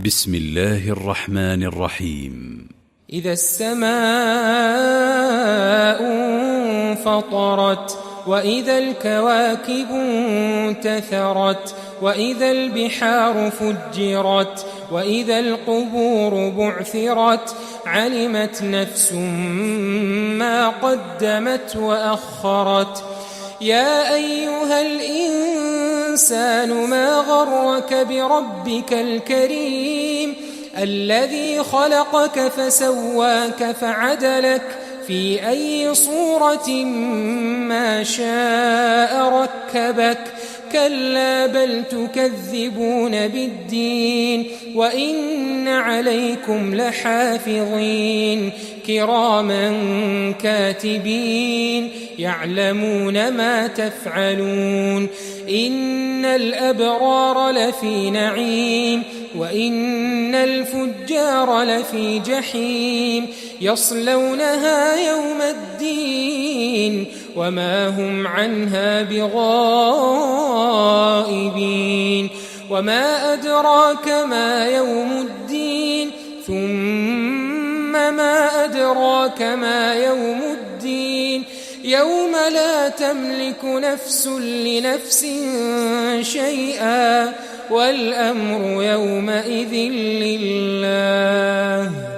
بسم الله الرحمن الرحيم. إذا السماء انفطرت وإذا الكواكب انتثرت وإذا البحار فجرت وإذا القبور بعثرت علمت نفس ما قدمت وأخرت. يا أيها الإنسان ما غرك بربك الكريم الذي خلقك فسواك فعدلك في أي صورة ما شاء ركبك. كلا بل تكذبون بالدين وإن عليكم لحافظين كراما كاتبين يعلمون ما تفعلون. إن الأبرار لفي نعيم وإن الفجار لفي جحيم يصلونها يوم الدين وما هم عنها بغائبين. وما أدراك ما يوم الدين ثم ما أدراك ما يوم الدين يوم لا تملك نفس لنفس شيئا والأمر يومئذ لله.